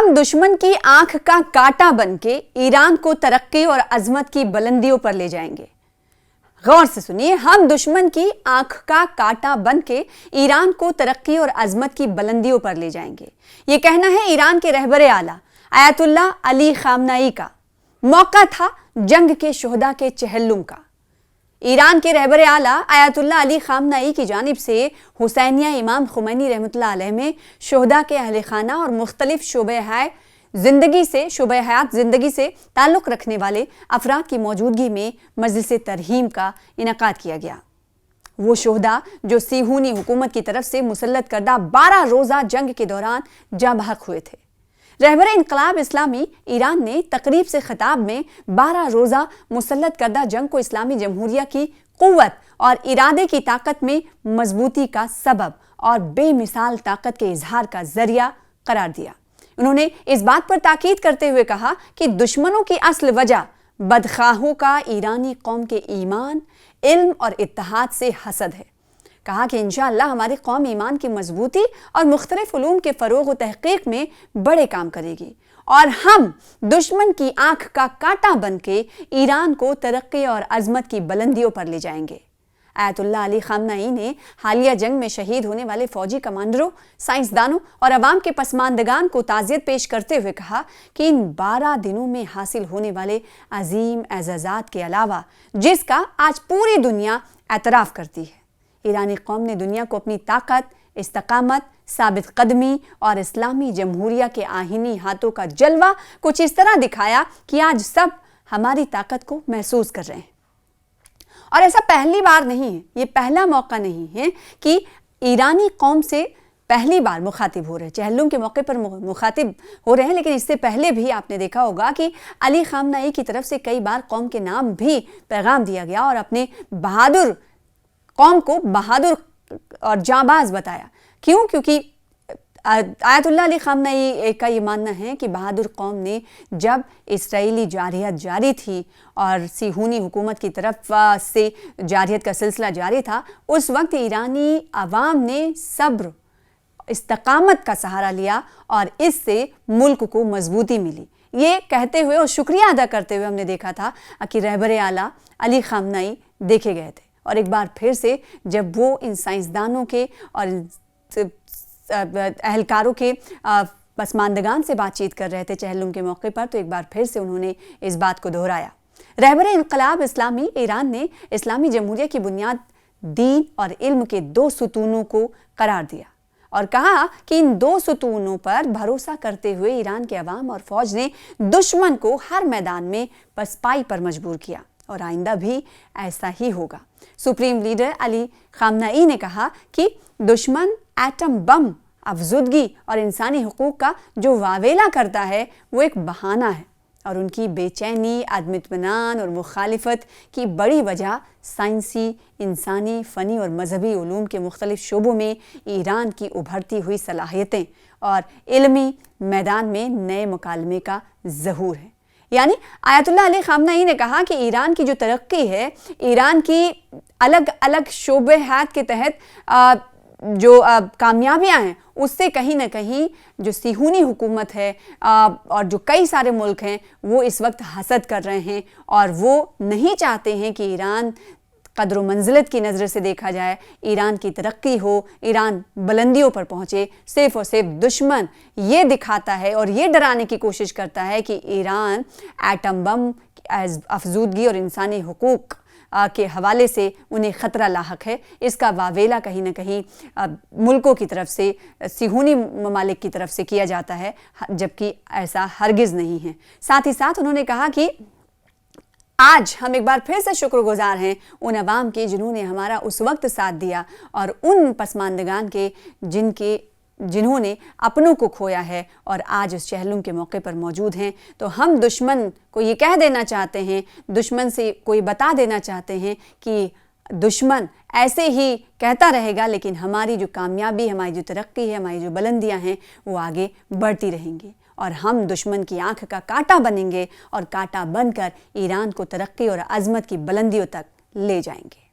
हम दुश्मन की आंख का कांटा बनके ईरान को तरक्की और अजमत की बुलंदियों पर ले जाएंगे। गौर से सुनिए, हम दुश्मन की आंख का कांटा बनके ईरान को तरक्की और अजमत की बुलंदियों पर ले जाएंगे। ये कहना है ईरान के रहबरे आला आयतुल्लाह अली खामनाई का। मौका था जंग के शोहदा के चहल्लुम का। ईरान के रहबरे आला आयतुल्लाह अली खामनाई की जानिब से हुसैनिया इमाम खुमैनी रहमतुल्लाह अलैह में शोहदा के अहले खाना और मुख्तलिफ शोबे हयात जिंदगी से ताल्लुक़ रखने वाले अफराद की मौजूदगी में मजलिस तरहीम का इनेकाद किया गया। वो शोहदा जो सीहूनी हुकूमत की तरफ से मुसल्लत करदा 12 रोज़ा जंग के दौरान जाँ बहक हुए थे। रहबरे इनकलाब इस्लामी ईरान ने तकरीब से खिताब में 12 रोज़ा मुसल्लत करदा जंग को इस्लामी जमहूरिया की क़ुव्वत और इरादे की ताकत में मजबूती का सबब और बेमिसाल ताकत के इजहार का जरिया करार दिया। उन्होंने इस बात पर ताकीद करते हुए कहा कि दुश्मनों की असल वजह बदखाहों का ईरानी कौम के ईमान, इल्म और इत्तेहाद से हसद है। कहा कि इंशाअल्लाह हमारी कौम ईमान की मजबूती और मुख्तलिफ उलूम के फ़रोग़ व तहक़ीक़ में बड़े काम करेगी और हम दुश्मन की आंख का कांटा बन के ईरान को तरक्की और अजमत की बुलंदियों पर ले जाएंगे। आयतुल्लाह अली खामनाई ने हालिया जंग में शहीद होने वाले फौजी कमांडरों, साइंसदानों और अवाम के पसमानदगान को ताज़ियत पेश करते हुए कहा कि इन 12 दिनों में हासिल होने वाले अजीम एज़ाज़ात के अलावा जिसका आज पूरी दुनिया एतराफ़ करती है, ईरानी कौम ने दुनिया को अपनी ताकत, इस्तकामत, साबित कदमी और इस्लामी जमहूरिया के आहीनी हाथों का जलवा कुछ इस तरह दिखाया कि आज सब हमारी ताकत को महसूस कर रहे हैं। और ऐसा पहली बार नहीं है, ये पहला मौका नहीं है कि ईरानी कौम से पहली बार मुखातिब हो रहे हैं, चहल्लुम के मौके पर मुखातिब हो रहे हैं। लेकिन इससे पहले भी आपने देखा होगा कि अली खामनाई की तरफ से कई बार कौम के नाम भी पैगाम दिया गया और अपने बहादुर कौम को बहादुर और जांबाज बताया। क्यों? क्योंकि आयतुल्लाह अली खामनाई का ये मानना है कि बहादुर कौम ने जब इसराइली जारहियत जारी थी और सीहूनी हुकूमत की तरफ से जारहियत का सिलसिला जारी था, उस वक्त ईरानी अवाम ने सब्र, इस्तकामत का सहारा लिया और इससे मुल्क को मजबूती मिली। ये कहते हुए और शुक्रिया अदा करते हुए हमने देखा था कि रहबरे आला अली खामनाई देखे गए थे। और एक बार फिर से जब वो इन साइंसदानों के और अहलकारों के पसमानदगान से बातचीत कर रहे थे चहल्लुम के मौके पर, तो एक बार फिर से उन्होंने इस बात को दोहराया। रहबरे इनकलाब इस्लामी ईरान ने इस्लामी जमहूरिया की बुनियाद दीन और इल्म के 2 सुतूनों को करार दिया और कहा कि इन 2 सुतूनों पर भरोसा करते हुए ईरान के अवाम और फौज ने दुश्मन को हर मैदान में पसपाई पर मजबूर किया और आइंदा भी ऐसा ही होगा। सुप्रीम लीडर अली खामनाई ने कहा कि दुश्मन एटम बम, अफजुदगी और इंसानी हुकूक का जो वावेला करता है वो एक बहाना है और उनकी बेचैनी, अदम इत्मीनान और मुखालिफत की बड़ी वजह साइंसी, इंसानी, फ़नी और मजहबी उलूम के मुख्तलिफ शोबों में ईरान की उभरती हुई सलाहियतें और इल्मी मैदान में नए मुकालमे का ज़हूर है। यानी आयतुल्लाह अली खामनाई ने कहा कि ईरान की जो तरक्की है, ईरान की अलग अलग शोबे हयात के तहत जो कामयाबियां हैं, उससे कहीं ना कहीं जो सीहूनी हुकूमत है और जो कई सारे मुल्क हैं वो इस वक्त हसद कर रहे हैं और वो नहीं चाहते हैं कि ईरान कदर मंजिलत की नज़र से देखा जाए, ईरान की तरक्की हो, ईरान बुलंदियों पर पहुँचे। सिर्फ और सिर्फ दुश्मन ये दिखाता है और ये डराने की कोशिश करता है कि ईरान एटम बम, अफजूदगी और इंसानी हुकूक के हवाले से उन्हें ख़तरा लाहक है। इसका वावेला कहीं ना कहीं मुल्कों की तरफ से, सीहूनी ममालिक की तरफ से किया जाता है, जबकि ऐसा हरगिज़ नहीं है। साथ ही साथ उन्होंने कहा कि आज हम एक बार फिर से शुक्रगुजार हैं उन अवाम के जिन्होंने हमारा उस वक्त साथ दिया और उन पसमानदगान के जिन्होंने अपनों को खोया है और आज उस चहल्लुम के मौके पर मौजूद हैं। तो हम दुश्मन को ये कह देना चाहते हैं, दुश्मन से कोई बता देना चाहते हैं कि दुश्मन ऐसे ही कहता रहेगा, लेकिन हमारी जो कामयाबी, हमारी जो तरक्की है, हमारी जो बुलंदियां हैं वो आगे बढ़ती रहेंगी और हम दुश्मन की आंख का कांटा बनेंगे और कांटा बनकर ईरान को तरक्की और अजमत की बुलंदियों तक ले जाएंगे।